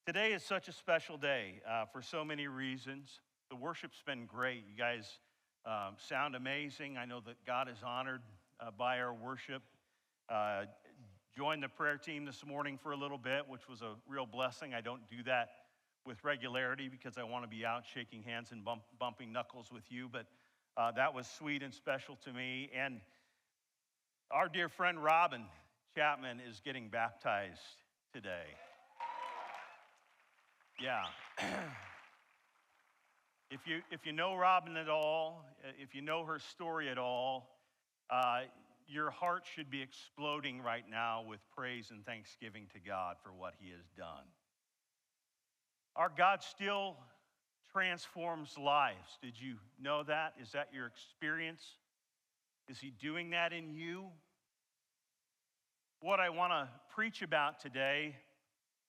Today is such a special day for so many reasons. The worship's been great. You guys sound amazing. I know that God is honored by our worship. Uh, Joined the prayer team this morning for a little bit, which was a real blessing. I don't do that with regularity because I want to be out shaking hands and bumping knuckles with you, but that was sweet and special to me. And our dear friend Robin Chapman is getting baptized today. Yeah. If you know Robin at all, if you know her story at all, your heart should be exploding right now with praise and thanksgiving to God for what he has done. Our God still transforms lives. Did you know that? Is that your experience? Is he doing that in you? What I want to preach about today,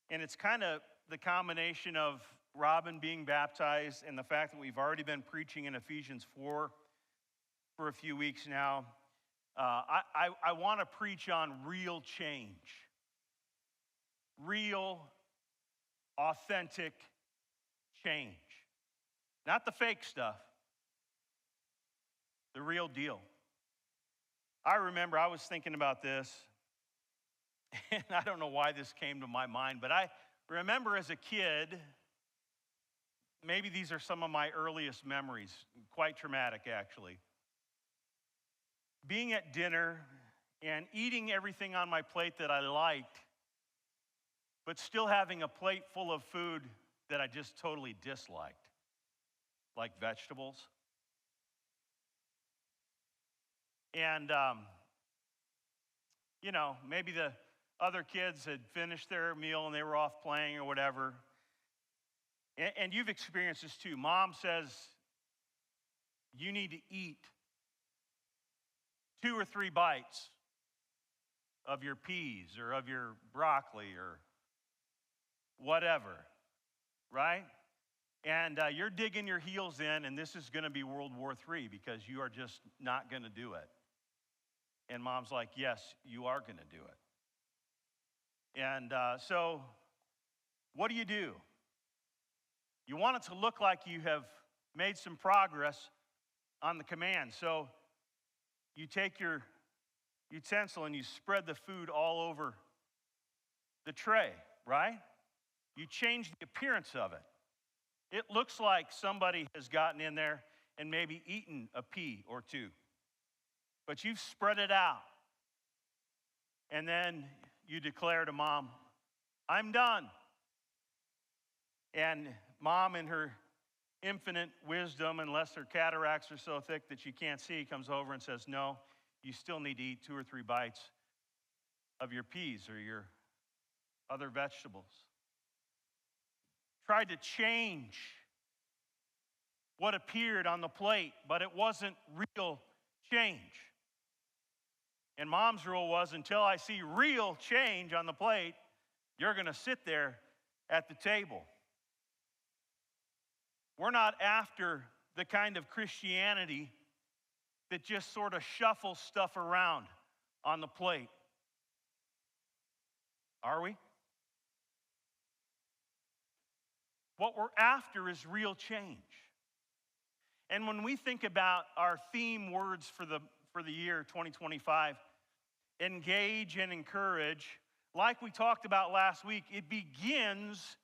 and it's kind of the combination of Robin being baptized and the fact that we've already been preaching in Ephesians 4 for a few weeks now. I want to preach on real change. Real, authentic change. Not the fake stuff. The real deal. I remember I was thinking about this, and I don't know why this came to my mind, but I remember as a kid, maybe these are some of my earliest memories, quite traumatic actually. Being at dinner and eating everything on my plate that I liked, but still having a plate full of food that I just totally disliked, like vegetables. And, maybe the other kids had finished their meal and they were off playing or whatever. And you've experienced this too. Mom says, you need to eat 2 or 3 bites of your peas or of your broccoli or whatever, right? And you're digging your heels in, and this is going to be World War III because you are just not going to do it. And Mom's like, yes, you are going to do it. And so what do? You want it to look like you have made some progress on the command. So you take your utensil and you spread the food all over the tray, right? You change the appearance of it. It looks like somebody has gotten in there and maybe eaten a pea or 2. But you've spread it out. And then you declare to Mom, I'm done. And Mom, in her infinite wisdom, unless her cataracts are so thick that she can't see, comes over and says, no, you still need to eat 2 or 3 bites of your peas or your other vegetables. Tried to change what appeared on the plate, but it wasn't real change. And Mom's rule was, until I see real change on the plate, you're going to sit there at the table. We're not after the kind of Christianity that just sort of shuffles stuff around on the plate. Are we? What we're after is real change. And when we think about our theme words for the year 2025, engage and encourage, like we talked about last week, it begins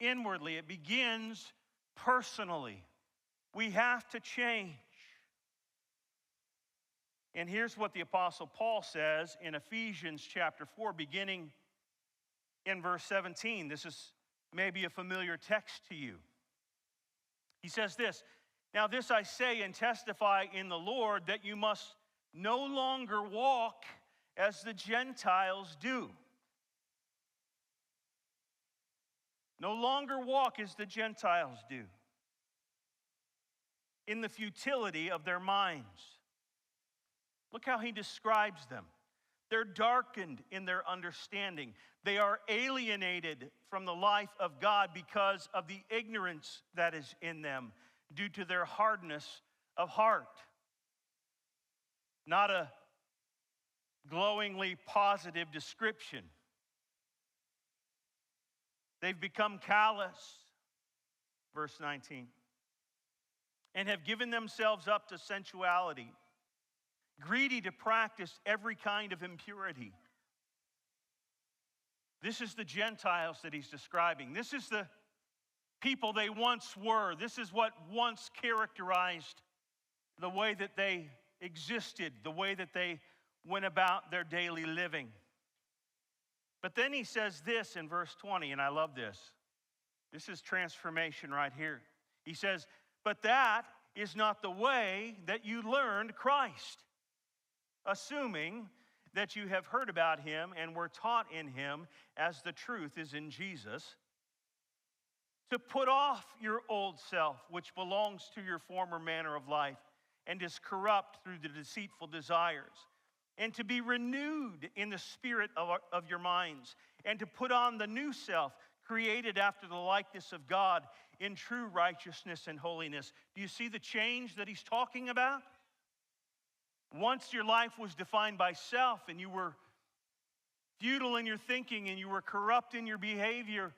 inwardly. It begins personally. We have to change. And here's what the Apostle Paul says in Ephesians chapter 4, beginning in verse 17. This is maybe a familiar text to you. He says this, now this I say and testify in the Lord, that you must no longer walk as the Gentiles do. No longer walk as the Gentiles do, in the futility of their minds. Look how he describes them. They're darkened in their understanding. They are alienated from the life of God because of the ignorance that is in them due to their hardness of heart. Not a glowingly positive description. They've become callous, verse 19, and have given themselves up to sensuality, greedy to practice every kind of impurity. This is the Gentiles that he's describing. This is the people they once were. This is what once characterized the way that they existed, the way that they went about their daily living. But then he says this in verse 20, and I love this. This is transformation right here. He says, but that is not the way that you learned Christ, assuming that you have heard about him and were taught in him as the truth is in Jesus, to put off your old self, which belongs to your former manner of life and is corrupt through the deceitful desires, and to be renewed in the spirit of your minds, and to put on the new self, created after the likeness of God in true righteousness and holiness. Do you see the change that he's talking about? Once your life was defined by self, and you were futile in your thinking, and you were corrupt in your behavior,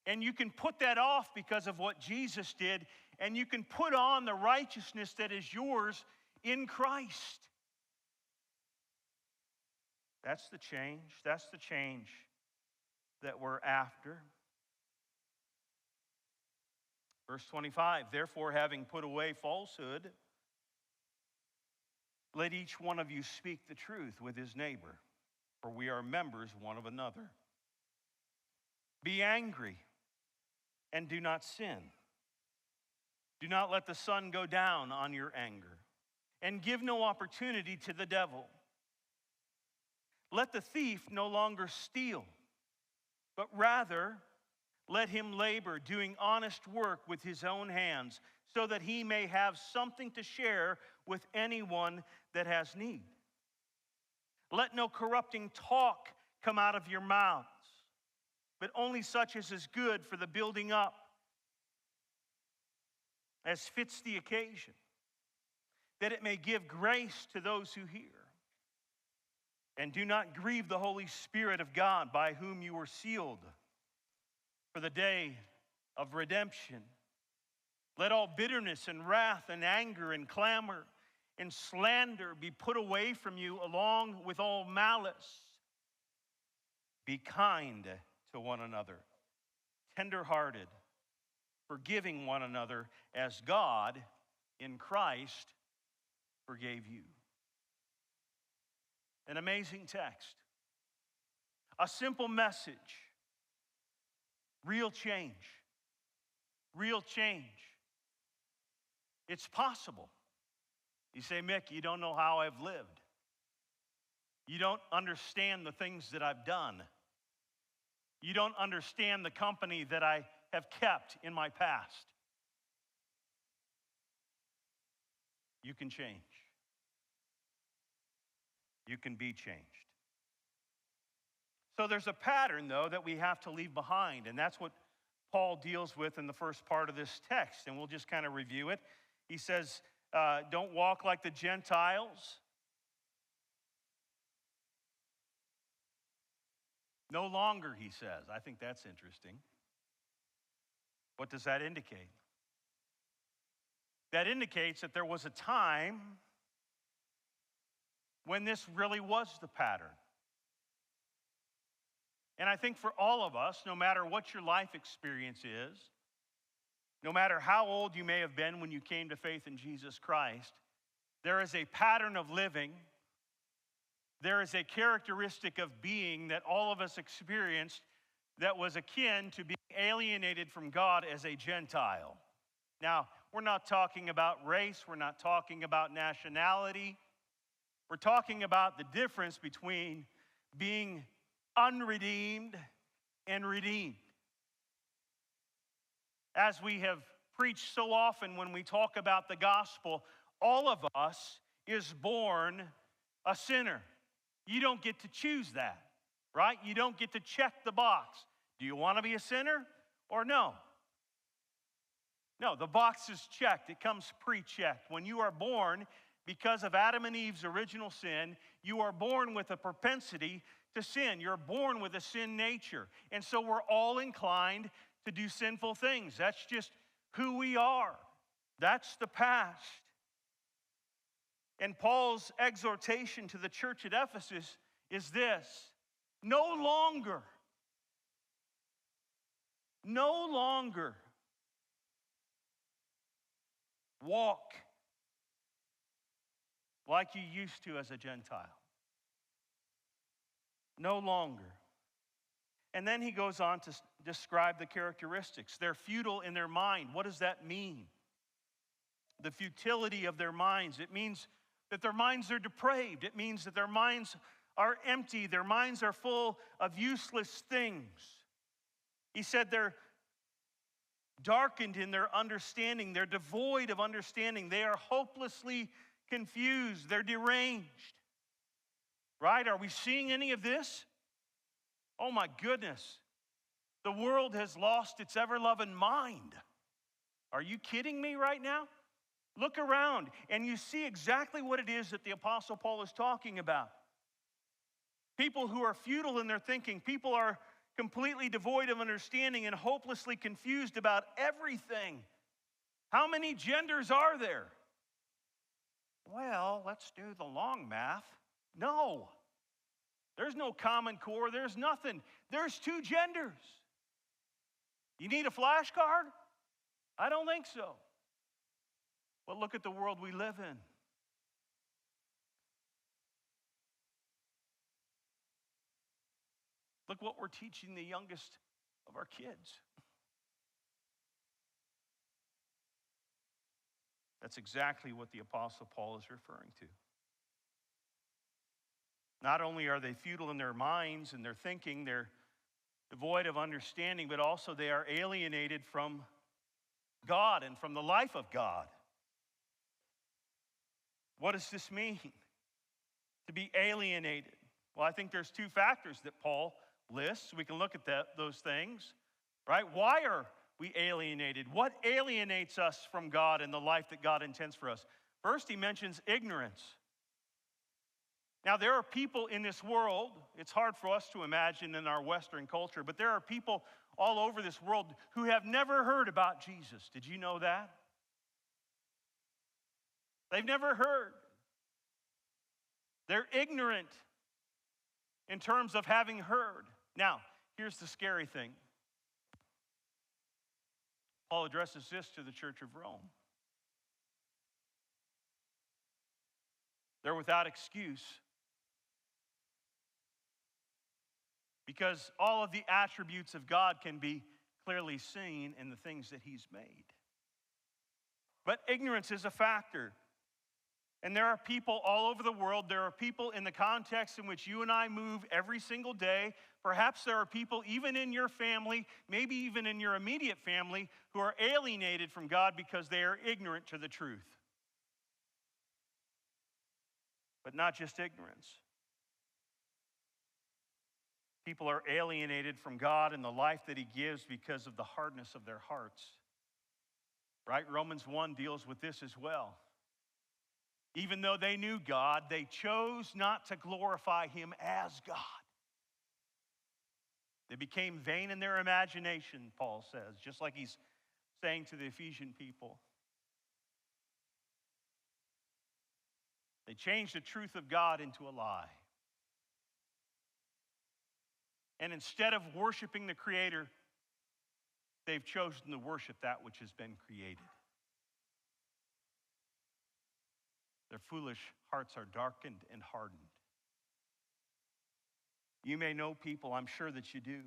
and you can put that off because of what Jesus did, and you can put on the righteousness that is yours in Christ. That's the change. That's the change that we're after. Verse 25, therefore, having put away falsehood, let each one of you speak the truth with his neighbor, for we are members one of another. Be angry and do not sin. Do not let the sun go down on your anger, and give no opportunity to the devil. Let the thief no longer steal, but rather let him labor, doing honest work with his own hands, so that he may have something to share with anyone that has need. Let no corrupting talk come out of your mouths, but only such as is good for the building up, as fits the occasion, that it may give grace to those who hear. And do not grieve the Holy Spirit of God, by whom you were sealed for the day of redemption. Let all bitterness and wrath and anger and clamor and slander be put away from you, along with all malice. Be kind to one another, tender-hearted, forgiving one another as God in Christ forgave you. An amazing text. A simple message. Real change. Real change. It's possible. You say, Mick, you don't know how I've lived. You don't understand the things that I've done. You don't understand the company that I have kept in my past. You can change. You can be changed. So there's a pattern, though, that we have to leave behind, and that's what Paul deals with in the first part of this text, and we'll just kind of review it. He says, don't walk like the Gentiles. No longer, he says. I think that's interesting. What does that indicate? That indicates that there was a time when this really was the pattern. And I think for all of us, no matter what your life experience is, no matter how old you may have been when you came to faith in Jesus Christ, there is a pattern of living, there is a characteristic of being that all of us experienced that was akin to being alienated from God as a Gentile. Now, we're not talking about race, we're not talking about nationality. We're talking about the difference between being unredeemed and redeemed. As we have preached so often when we talk about the gospel, all of us is born a sinner. You don't get to choose that, right? You don't get to check the box. Do you want to be a sinner or no? No, the box is checked. It comes pre-checked. When you are born, because of Adam and Eve's original sin, you are born with a propensity to sin. You're born with a sin nature. And so we're all inclined to do sinful things. That's just who we are. That's the past. And Paul's exhortation to the church at Ephesus is this: no longer walk like you used to as a Gentile. No longer. And then he goes on to describe the characteristics. They're futile in their mind. What does that mean? The futility of their minds. It means that their minds are depraved. It means that their minds are empty. Their minds are full of useless things. He said they're darkened in their understanding. They're devoid of understanding. They are hopelessly confused. They're deranged. Right? Are we seeing any of this? Oh my goodness. The world has lost its ever-loving mind. Are you kidding me right now? Look around and you see exactly what it is that the Apostle Paul is talking about. People who are futile in their thinking. People are completely devoid of understanding and hopelessly confused about everything. How many genders are there? Well, let's do the long math. No. There's no common core. There's nothing. There's two genders. You need a flashcard? I don't think so. But look at the world we live in. Look what we're teaching the youngest of our kids. That's exactly what the Apostle Paul is referring to. Not only are they futile in their minds and their thinking, they're devoid of understanding, but also they are alienated from God and from the life of God. What does this mean? To be alienated. Well, I think there's two factors that Paul lists. We can look at those things, right? Why are we alienated? What alienates us from God and the life that God intends for us? First, he mentions ignorance. Now, there are people in this world, it's hard for us to imagine in our Western culture, but there are people all over this world who have never heard about Jesus. Did you know that? They've never heard. They're ignorant in terms of having heard. Now, here's the scary thing. Paul addresses this to the church of Rome. They're without excuse because all of the attributes of God can be clearly seen in the things that he's made. But ignorance is a factor. And there are people all over the world. There are people in the context in which you and I move every single day. Perhaps there are people even in your family, maybe even in your immediate family, who are alienated from God because they are ignorant to the truth. But not just ignorance. People are alienated from God and the life that he gives because of the hardness of their hearts. Right? Romans 1 deals with this as well. Even though they knew God, they chose not to glorify him as God. They became vain in their imagination, Paul says, just like he's saying to the Ephesian people. They changed the truth of God into a lie. And instead of worshiping the Creator, they've chosen to worship that which has been created. Their foolish hearts are darkened and hardened. You may know people, I'm sure that you do.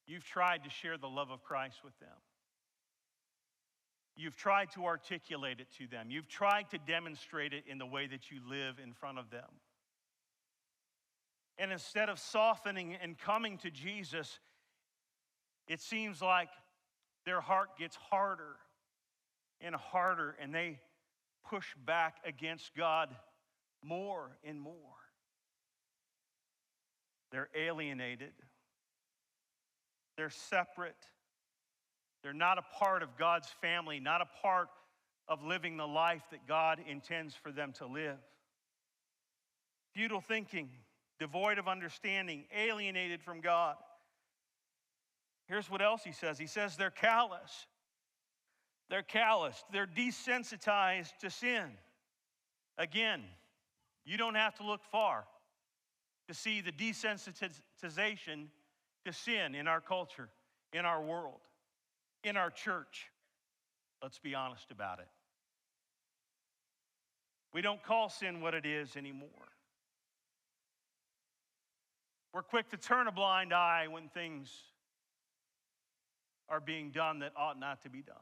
You've tried to share the love of Christ with them. You've tried to articulate it to them. You've tried to demonstrate it in the way that you live in front of them. And instead of softening and coming to Jesus, it seems like their heart gets harder and harder, and they push back against God more and more. They're alienated. They're separate. They're not a part of God's family, not a part of living the life that God intends for them to live. Futile thinking, devoid of understanding, alienated from God. Here's what else he says. He says they're callous. They're calloused. They're desensitized to sin. Again, you don't have to look far to see the desensitization to sin in our culture, in our world, in our church. Let's be honest about it. We don't call sin what it is anymore. We're quick to turn a blind eye when things are being done that ought not to be done.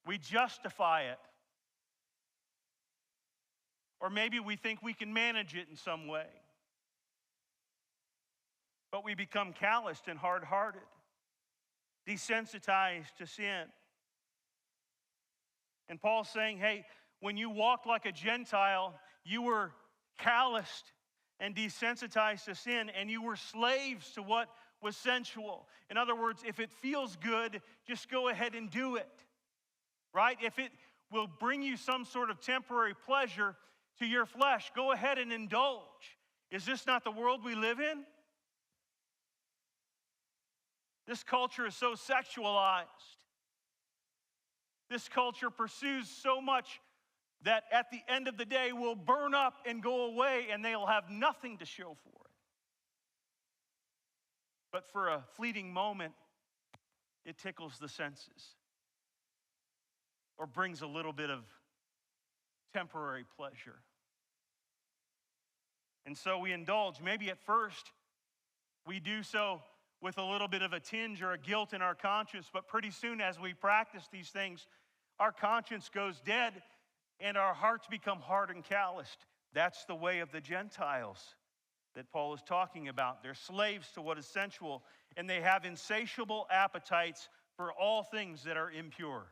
We justify it. Or maybe we think we can manage it in some way. But we become calloused and hard-hearted, desensitized to sin. And Paul's saying, hey, when you walked like a Gentile, you were calloused and desensitized to sin, and you were slaves to what was sensual. In other words, if it feels good, just go ahead and do it, right? If it will bring you some sort of temporary pleasure to your flesh, go ahead and indulge. Is this not the world we live in? This culture is so sexualized. This culture pursues so much that at the end of the day will burn up and go away, and they'll have nothing to show for it. But for a fleeting moment, it tickles the senses or brings a little bit of temporary pleasure. And so we indulge. Maybe at first we do so with a little bit of a tinge or a guilt in our conscience, but pretty soon as we practice these things, our conscience goes dead and our hearts become hard and calloused. That's the way of the Gentiles that Paul is talking about. They're slaves to what is sensual, and they have insatiable appetites for all things that are impure.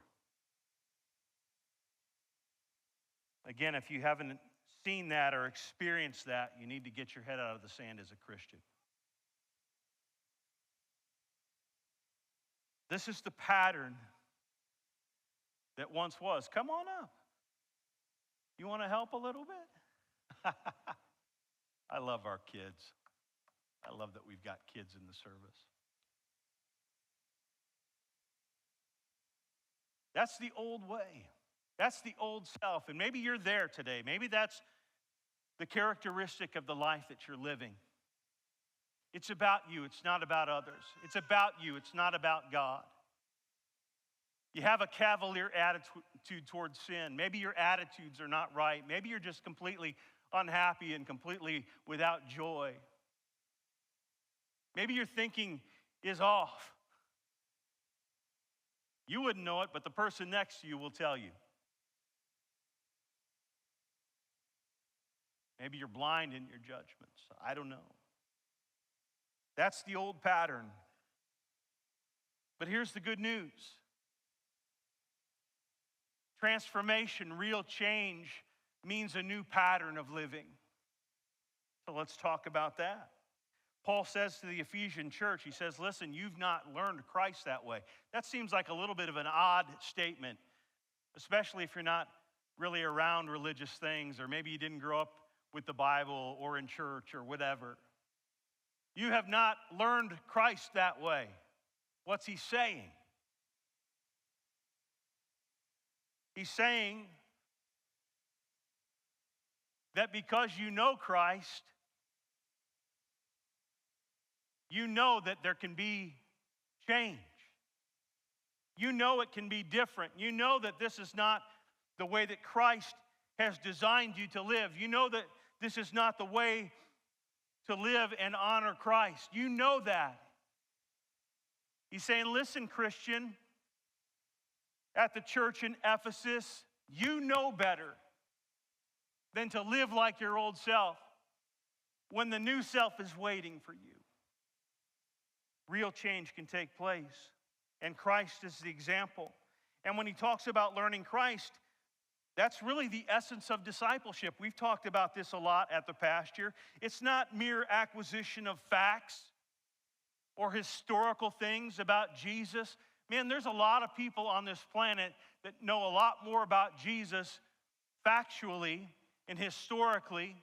Again, if you haven't seen that or experienced that, you need to get your head out of the sand as a Christian. This is the pattern that once was. Come on up. You want to help a little bit? I love our kids. I love that we've got kids in the service. That's the old way. That's the old self. And maybe you're there today. Maybe that's the characteristic of the life that you're living. It's about you. It's not about others. It's about you. It's not about God. You have a cavalier attitude towards sin. Maybe your attitudes are not right. Maybe you're just completely unhappy and completely without joy. Maybe your thinking is off. You wouldn't know it, but the person next to you will tell you. Maybe you're blind in your judgments. I don't know. That's the old pattern. But here's the good news. Transformation, real change, means a new pattern of living. So let's talk about that. Paul says to the Ephesian church, he says, listen, you've not learned Christ that way. That seems like a little bit of an odd statement, especially if you're not really around religious things, or maybe you didn't grow up with the Bible or in church or whatever. You have not learned Christ that way. What's he saying? He's saying that because you know Christ, you know that there can be change. You know it can be different. You know that this is not the way that Christ has designed you to live. You know that this is not the way to live and honor Christ. You know that. He's saying, listen, Christian, at the church in Ephesus, you know better than to live like your old self when the new self is waiting for you. Real change can take place, and Christ is the example. And when he talks about learning Christ, that's really the essence of discipleship. We've talked about this a lot at the pasture. It's not mere acquisition of facts or historical things about Jesus. Man, there's a lot of people on this planet that know a lot more about Jesus factually and historically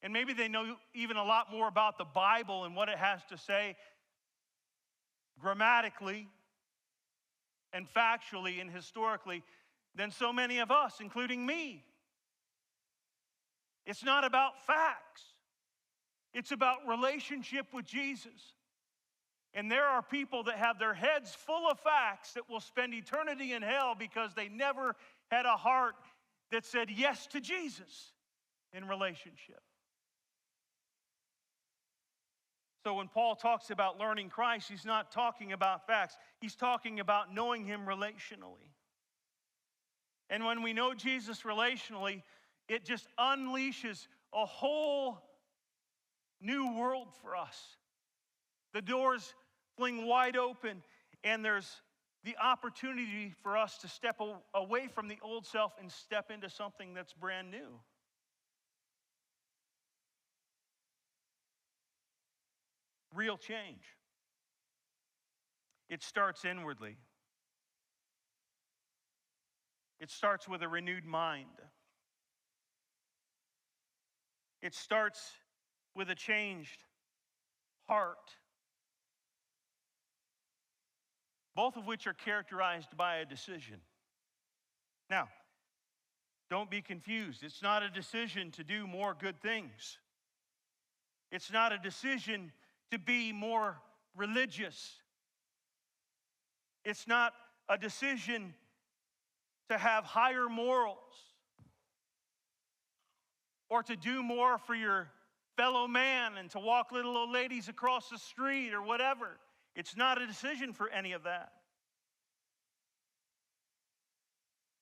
And maybe they know even a lot more about the Bible and what it has to say grammatically and factually and historically than so many of us, including me. It's not about facts. It's about relationship with Jesus. And there are people that have their heads full of facts that will spend eternity in hell because they never had a heart that said yes to Jesus in relationship. So when Paul talks about learning Christ, he's not talking about facts. He's talking about knowing him relationally. And when we know Jesus relationally, it just unleashes a whole new world for us. The doors fling wide open, and there's the opportunity for us to step away from the old self and step into something that's brand new. Real change. It starts inwardly. It starts with a renewed mind. It starts with a changed heart. Both of which are characterized by a decision. Now, don't be confused. It's not a decision to do more good things. It's not a decision to be more religious. It's not a decision to have higher morals or to do more for your fellow man and to walk little old ladies across the street or whatever. It's not a decision for any of that.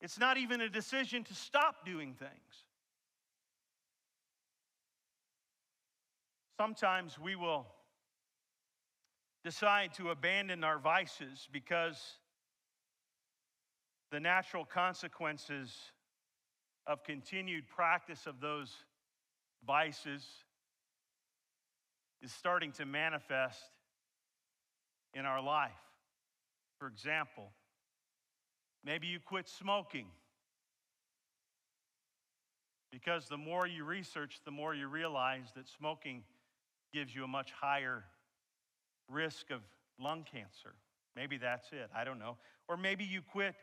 It's not even a decision to stop doing things. Sometimes we will decide to abandon our vices because the natural consequences of continued practice of those vices is starting to manifest in our life. For example, maybe you quit smoking because the more you research, the more you realize that smoking gives you a much higher risk of lung cancer. Maybe that's it, I don't know. Or maybe you quit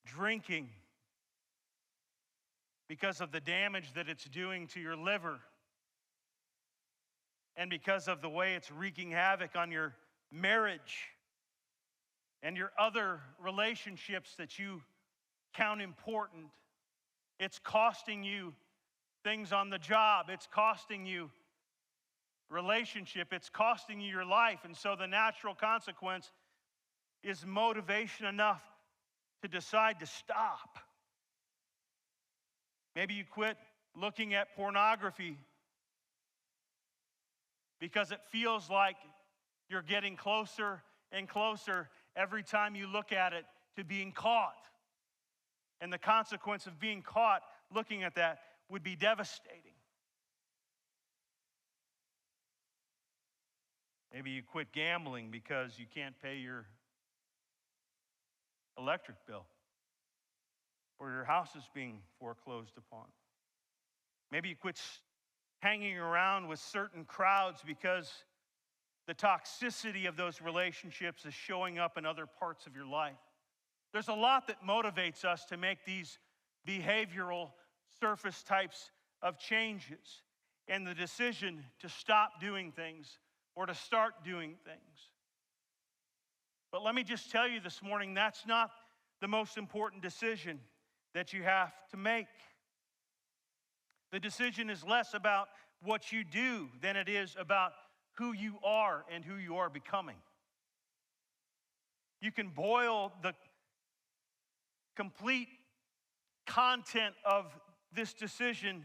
drinking because of the damage that it's doing to your liver and because of the way it's wreaking havoc on your marriage and your other relationships that you count important. It's costing you things on the job. It's costing you relationship. It's costing you your life. And so the natural consequence is motivation enough to decide to stop. Maybe you quit looking at pornography because it feels like you're getting closer and closer every time you look at it to being caught. And the consequence of being caught looking at that would be devastating. Maybe you quit gambling because you can't pay your electric bill or your house is being foreclosed upon. Maybe you quit hanging around with certain crowds because the toxicity of those relationships is showing up in other parts of your life. There's a lot that motivates us to make these behavioral surface types of changes and the decision to stop doing things or to start doing things. But let me just tell you this morning, that's not the most important decision that you have to make. The decision is less about what you do than it is about who you are and who you are becoming. You can boil the complete content of this decision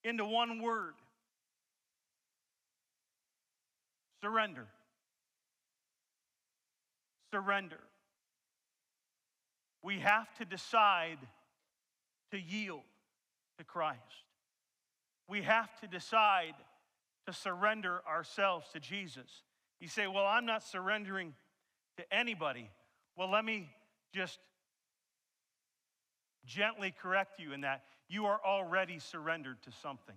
into one word: surrender. Surrender. We have to decide to yield to Christ. We have to decide to surrender ourselves to Jesus. You say, well, I'm not surrendering to anybody. Well, let me just gently correct you in that you are already surrendered to something.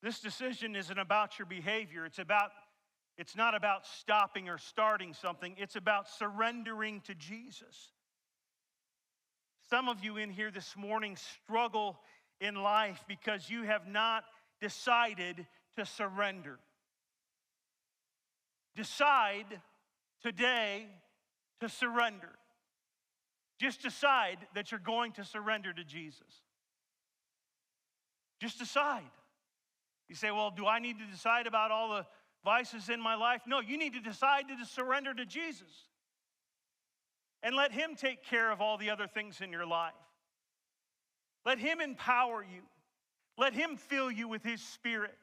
This decision isn't about your behavior. It's not about stopping or starting something. It's about surrendering to Jesus. Some of you in here this morning struggle in life because you have not decided to surrender. Decide today to surrender. Just decide that you're going to surrender to Jesus. Just decide. You say, well, do I need to decide about all the vices in my life? No, you need to decide to surrender to Jesus and let Him take care of all the other things in your life. Let Him empower you. Let Him fill you with His Spirit.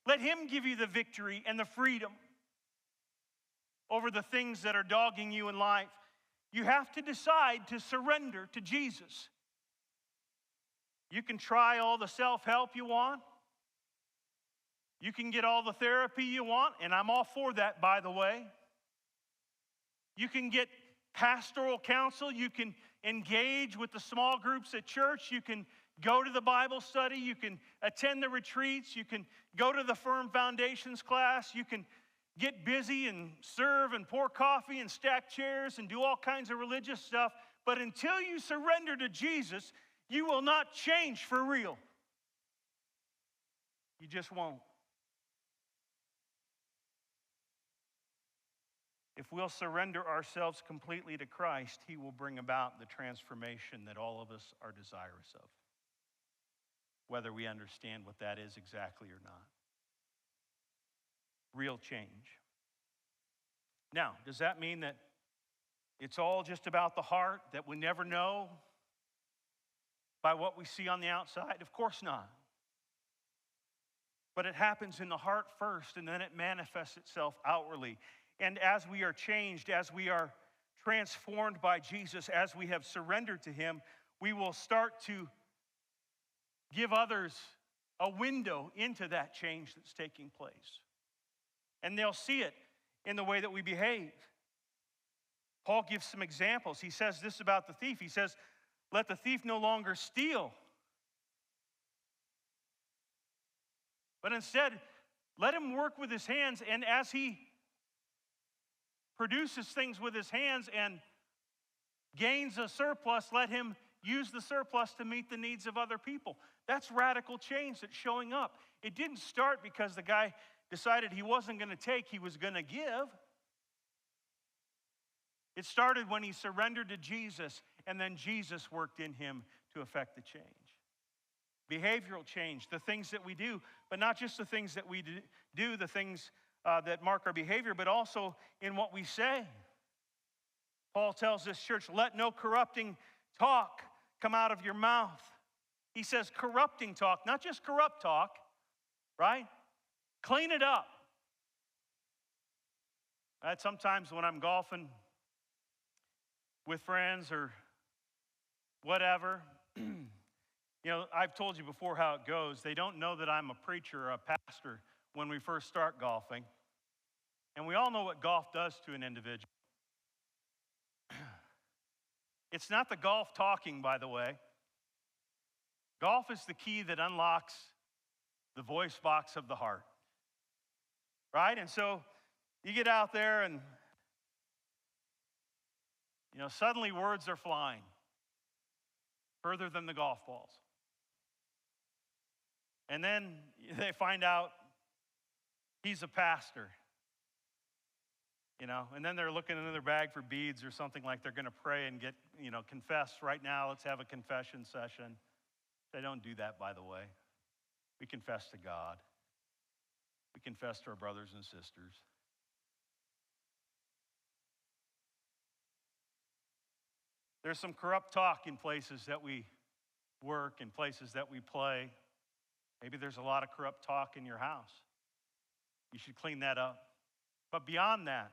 Let Him give you the victory and the freedom over the things that are dogging you in life. You have to decide to surrender to Jesus. You can try all the self-help you want. You can get all the therapy you want, and I'm all for that, by the way. You can get pastoral counsel. You can engage with the small groups at church. You can go to the Bible study. You can attend the retreats. You can go to the Firm Foundations class. You can get busy and serve and pour coffee and stack chairs and do all kinds of religious stuff. But until you surrender to Jesus, you will not change for real. You just won't. If we'll surrender ourselves completely to Christ, He will bring about the transformation that all of us are desirous of, whether we understand what that is exactly or not. Real change. Now, does that mean that it's all just about the heart, that we never know by what we see on the outside? Of course not. But it happens in the heart first, and then it manifests itself outwardly. And as we are changed, as we are transformed by Jesus, as we have surrendered to Him, we will start to give others a window into that change that's taking place. And they'll see it in the way that we behave. Paul gives some examples. He says this about the thief. He says, let the thief no longer steal, but instead, let him work with his hands, and as he produces things with his hands and gains a surplus, let him use the surplus to meet the needs of other people. That's radical change that's showing up. It didn't start because the guy decided he wasn't going to take, he was going to give. It started when he surrendered to Jesus, and then Jesus worked in him to effect the change. Behavioral change, the things that we do, but not just the things that we do, the things that mark our behavior, but also in what we say. Paul tells this church, let no corrupting talk come out of your mouth. He says corrupting talk, not just corrupt talk, right? Clean it up. Right? Sometimes when I'm golfing with friends or whatever, I've told you before how it goes. They don't know that I'm a preacher or a pastor when we first start golfing. And we all know what golf does to an individual. It's not the golf talking, by the way. Golf is the key that unlocks the voice box of the heart. Right? And so you get out there and, suddenly words are flying further than the golf balls. And then they find out he's a pastor. And then they're looking in their bag for beads or something, like they're going to pray and get, confess right now. Let's have a confession session. They don't do that, by the way. We confess to God. We confess to our brothers and sisters. There's some corrupt talk in places that we work, in places that we play. Maybe there's a lot of corrupt talk in your house. You should clean that up. But beyond that,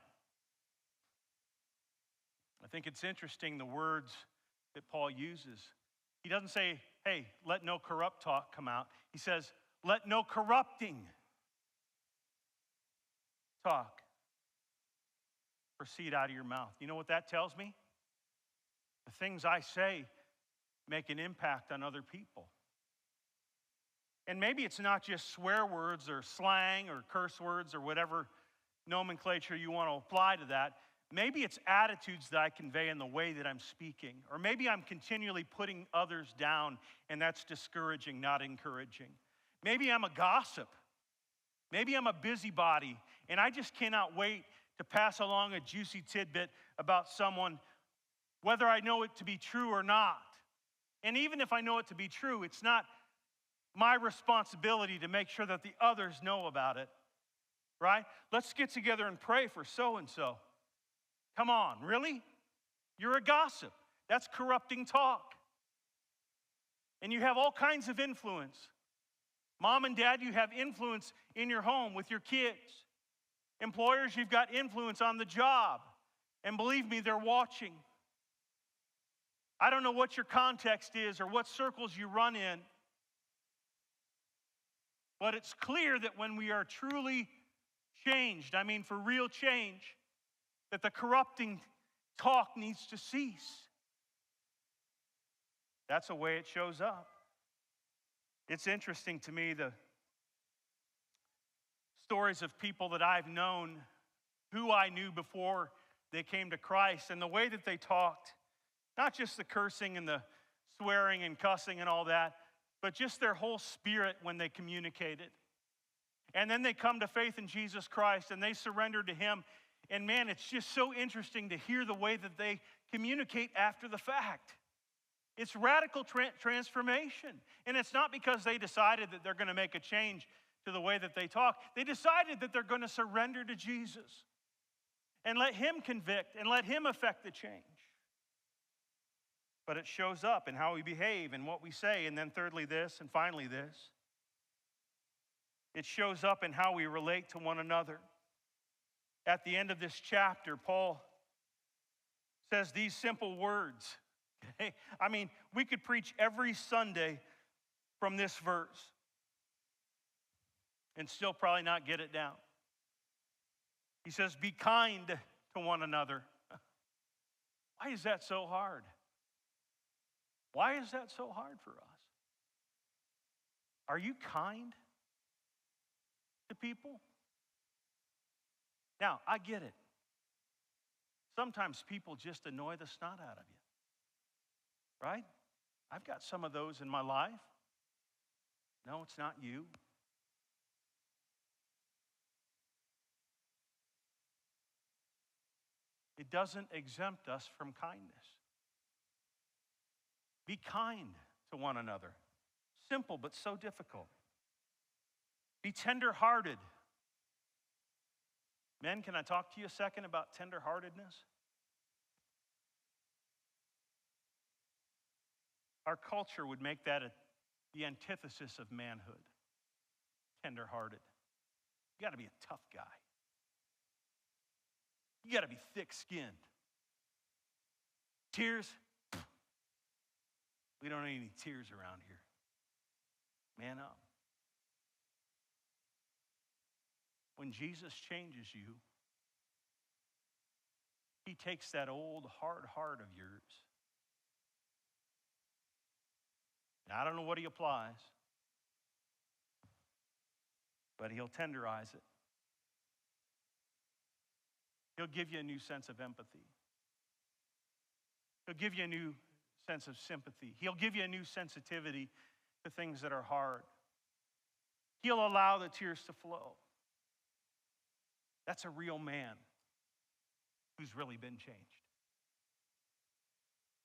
I think it's interesting the words that Paul uses. He doesn't say, hey, let no corrupt talk come out. He says, let no corrupting talk proceed out of your mouth. You know what that tells me? The things I say make an impact on other people. And maybe it's not just swear words or slang or curse words or whatever nomenclature you want to apply to that. Maybe it's attitudes that I convey in the way that I'm speaking. Or maybe I'm continually putting others down, and that's discouraging, not encouraging. Maybe I'm a gossip. Maybe I'm a busybody, and I just cannot wait to pass along a juicy tidbit about someone, whether I know it to be true or not. And even if I know it to be true, it's not my responsibility to make sure that the others know about it, right? Let's get together and pray for so-and-so. Come on, really? You're a gossip. That's corrupting talk. And you have all kinds of influence. Mom and dad, you have influence in your home with your kids. Employers, you've got influence on the job. And believe me, they're watching. I don't know what your context is or what circles you run in, but it's clear that when we are truly changed, I mean for real change, that the corrupting talk needs to cease. That's the way it shows up. It's interesting to me, the stories of people that I've known, who I knew before they came to Christ, and the way that they talked, not just the cursing and the swearing and cussing and all that, but just their whole spirit when they communicated. And then they come to faith in Jesus Christ and they surrender to Him. And man, it's just so interesting to hear the way that they communicate after the fact. It's radical transformation. And it's not because they decided that they're going to make a change to the way that they talk. They decided that they're going to surrender to Jesus and let Him convict and let Him affect the change. But it shows up in how we behave and what we say. And then thirdly this, and finally this. It shows up in how we relate to one another. At the end of this chapter, Paul says these simple words. Okay? I mean, we could preach every Sunday from this verse and still probably not get it down. He says, be kind to one another. Why is that so hard? Why is that so hard for us? Are you kind to people? Now, I get it. Sometimes people just annoy the snot out of you, right? I've got some of those in my life. No, it's not you. It doesn't exempt us from kindness. Be kind to one another. Simple, but so difficult. Be tender-hearted. Men, can I talk to you a second about tender-heartedness? Our culture would make that the antithesis of manhood. Tender-hearted. You got to be a tough guy. You got to be thick-skinned. Tears? We don't need any tears around here. Man up. When Jesus changes you, He takes that old hard heart of yours. And I don't know what He applies, but He'll tenderize it. He'll give you a new sense of empathy. He'll give you a new sense of sympathy. He'll give you a new sensitivity to things that are hard. He'll allow the tears to flow. That's a real man who's really been changed.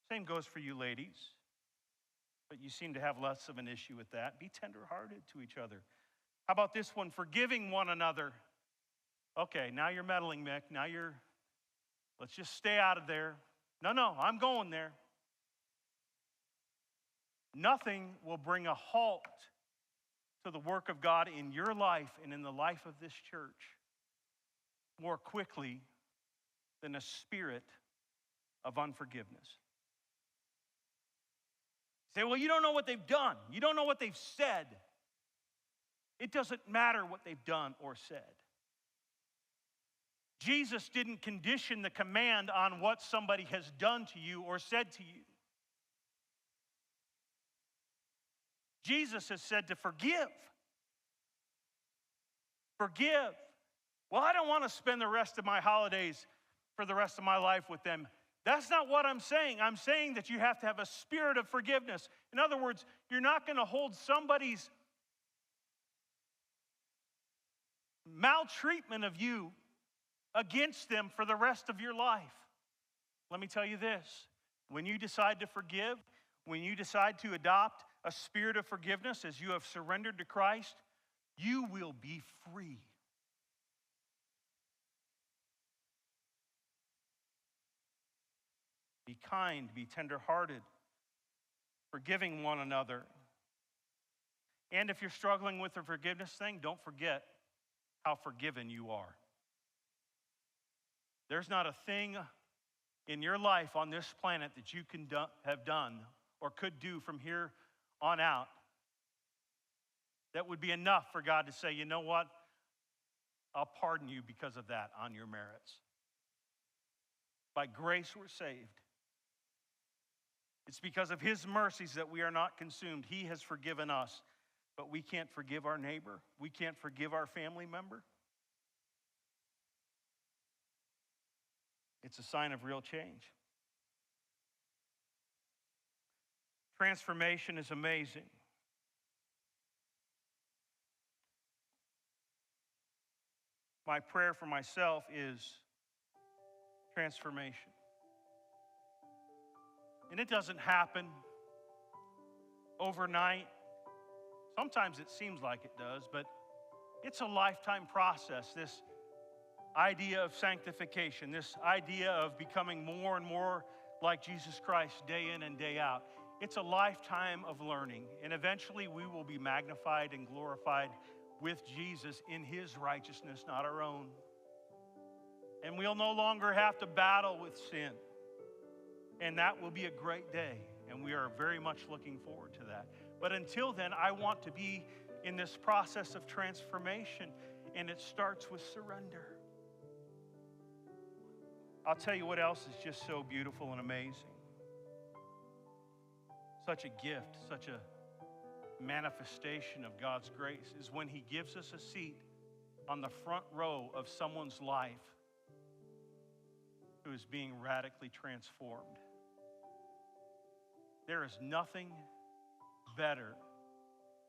Same goes for you ladies, but you seem to have less of an issue with that. Be tenderhearted to each other. How about this one? Forgiving one another. Okay, now you're meddling, Mick. Let's just stay out of there. No, I'm going there. Nothing will bring a halt to the work of God in your life and in the life of this church more quickly than a spirit of unforgiveness. You say, well, you don't know what they've done. You don't know what they've said. It doesn't matter what they've done or said. Jesus didn't condition the command on what somebody has done to you or said to you. Jesus has said to forgive. Forgive. Well, I don't want to spend the rest of my holidays for the rest of my life with them. That's not what I'm saying. I'm saying that you have to have a spirit of forgiveness. In other words, you're not going to hold somebody's maltreatment of you against them for the rest of your life. Let me tell you this. When you decide to forgive, when you decide to adopt a spirit of forgiveness as you have surrendered to Christ, you will be free. Be kind, be tenderhearted, forgiving one another. And if you're struggling with the forgiveness thing, don't forget how forgiven you are. There's not a thing in your life on this planet that you can have done or could do from here on out that would be enough for God to say, you know what? I'll pardon you because of that on your merits. By grace we're saved. It's because of his mercies that we are not consumed. He has forgiven us, but we can't forgive our neighbor. We can't forgive our family member. It's a sign of real change. Transformation is amazing. My prayer for myself is transformation. And it doesn't happen overnight. Sometimes it seems like it does, but it's a lifetime process. This idea of sanctification, this idea of becoming more and more like Jesus Christ day in and day out. It's a lifetime of learning, and eventually we will be magnified and glorified with Jesus in his righteousness, not our own. And we'll no longer have to battle with sin. And that will be a great day, and we are very much looking forward to that. But until then, I want to be in this process of transformation, and it starts with surrender. I'll tell you what else is just so beautiful and amazing. Such a gift, such a manifestation of God's grace is when he gives us a seat on the front row of someone's life who is being radically transformed. There is nothing better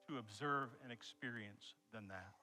to observe and experience than that.